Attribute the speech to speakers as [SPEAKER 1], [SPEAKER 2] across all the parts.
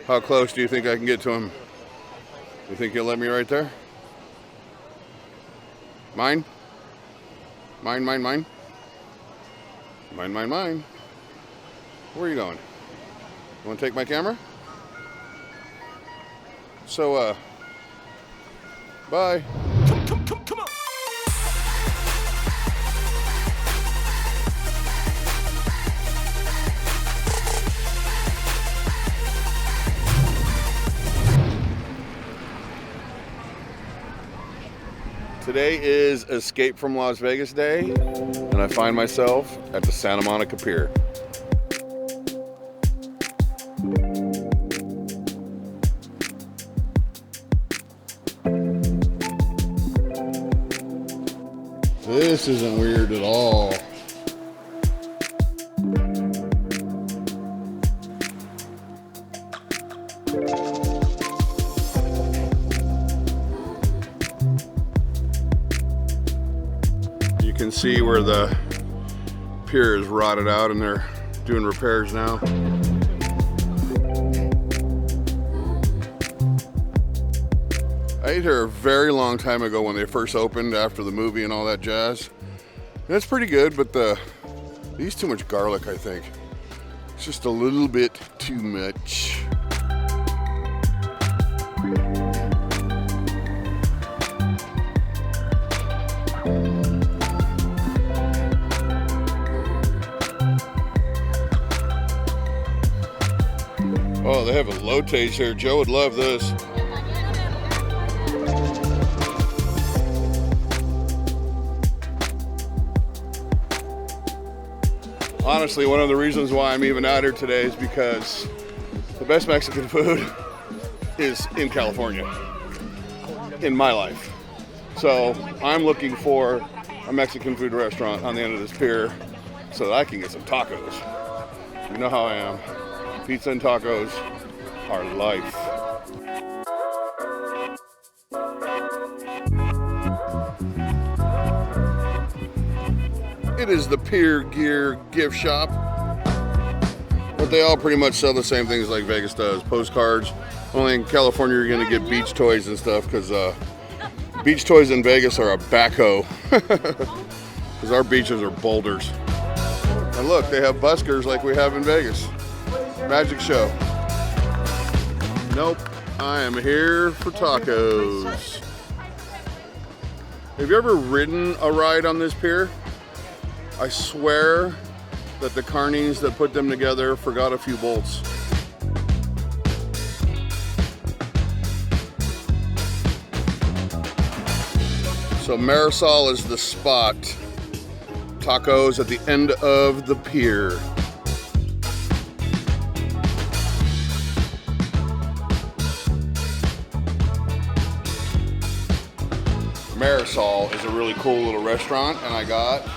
[SPEAKER 1] How close do you think I can get to him? You think he'll let me right there? Mine? Mine, mine, mine? Mine, mine, mine. Where are you going? You want to take my camera? So, bye. Come on. Today is Escape from Las Vegas Day, and I find myself at the Santa Monica Pier. This isn't weird at all. You can see where the pier is rotted out and they're doing repairs now. I ate here a very long time ago when they first opened after the movie and all that jazz. That's pretty good, but they use too much garlic, I think. It's just a little bit too much. Oh, they have a elotes here. Joe would love this. Honestly, one of the reasons why I'm even out here today is because the best Mexican food is in California, in my life. So I'm looking for a Mexican food restaurant on the end of this pier so that I can get some tacos. You know how I am. Pizza and tacos are life. It is the Pier Gear gift shop, but they all pretty much sell the same things like Vegas does. Postcards. Only in California you're gonna get beach toys and stuff, because beach toys in Vegas are a backhoe, because our beaches are boulders. And look, they have buskers like we have in Vegas. Magic show. Nope, I am here for tacos. Have you ever ridden a ride on this pier? I swear that the carnies that put them together forgot a few bolts. So Marisol is the spot. Tacos at the end of the pier. Marisol is a really cool little restaurant, and I got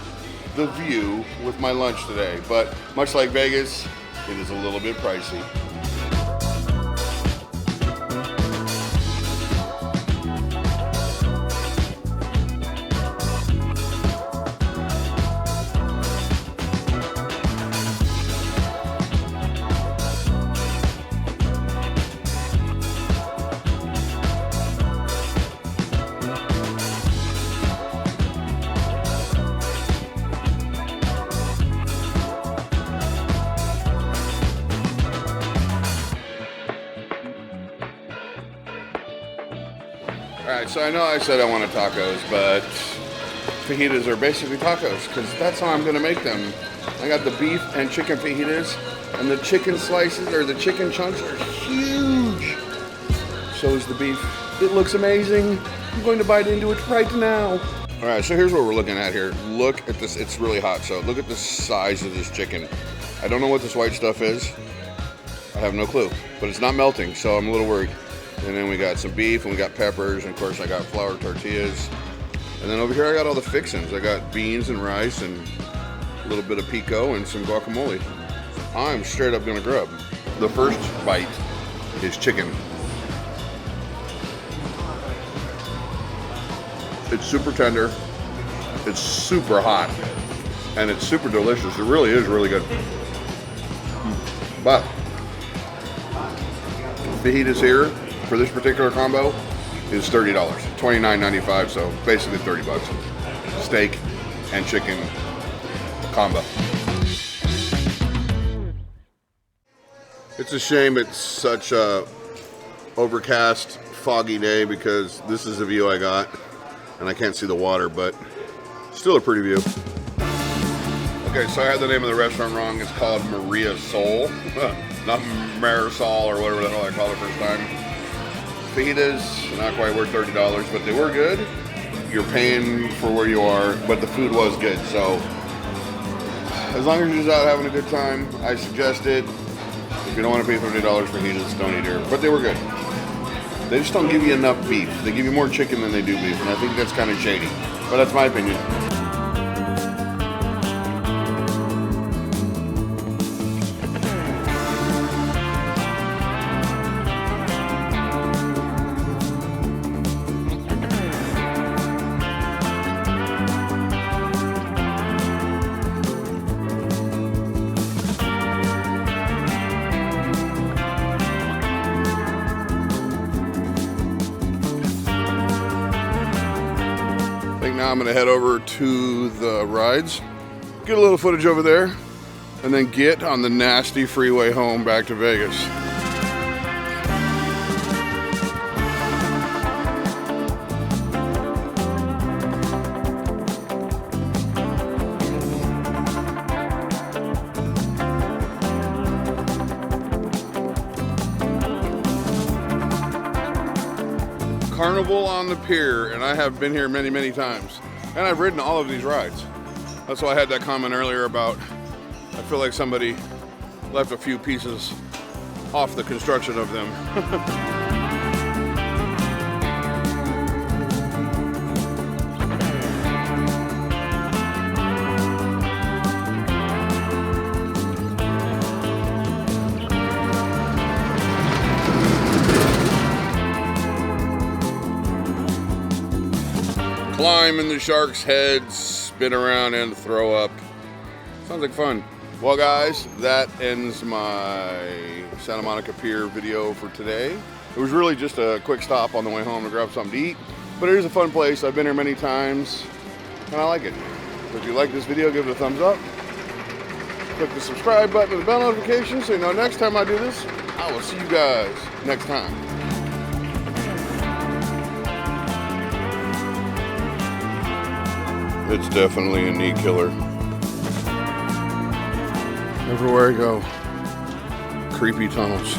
[SPEAKER 1] the view with my lunch today, but much like Vegas, it is a little bit pricey. Alright, so I know I said I wanted tacos, but fajitas are basically tacos, because that's how I'm going to make them. I got the beef and chicken fajitas, and the chicken slices, or the chicken chunks, are huge. So is the beef. It looks amazing. I'm going to bite into it right now. Alright, so here's what we're looking at here. Look at this. It's really hot, so look at the size of this chicken. I don't know what this white stuff is. I have no clue, but it's not melting, so I'm a little worried. And then we got some beef, and we got peppers, and of course I got flour tortillas. And then over here I got all the fixings. I got beans and rice and a little bit of pico and some guacamole. I'm straight up gonna grub. The first bite is chicken. It's super tender, it's super hot, and it's super delicious. It really is really good. But fajitas here for this particular combo is $30, $29.95, so basically 30 bucks. Steak and chicken combo. It's a shame it's such a overcast, foggy day because this is the view I got, and I can't see the water, but still a pretty view. Okay, so I had the name of the restaurant wrong. It's called Maria Soul, not Marisol or whatever the hell I called it first time. Fajitas, not quite worth $30, but they were good. You're paying for where you are, but the food was good. So as long as you're just out having a good time, I suggest it. If you don't want to pay $30 for fajitas, don't eat here. But they were good. They just don't give you enough beef. They give you more chicken than they do beef, and I think that's kind of shady. But that's my opinion. Now I'm going to head over to the rides, get a little footage over there, and then get on the nasty freeway home back to Vegas. Carnival on the Pier, and I have been here many, many times, and I've ridden all of these rides. That's why I had that comment earlier about I feel like somebody left a few pieces off the construction of them. Climb in the shark's head, spin around and throw up. Sounds like fun. Well guys, that ends my Santa Monica Pier video for today. It was really just a quick stop on the way home to grab something to eat, but it is a fun place. I've been here many times and I like it. So if you like this video, give it a thumbs up. Click the subscribe button and the bell notification so you know next time I do this, I will see you guys next time. It's definitely a knee killer. Everywhere I go, creepy tunnels.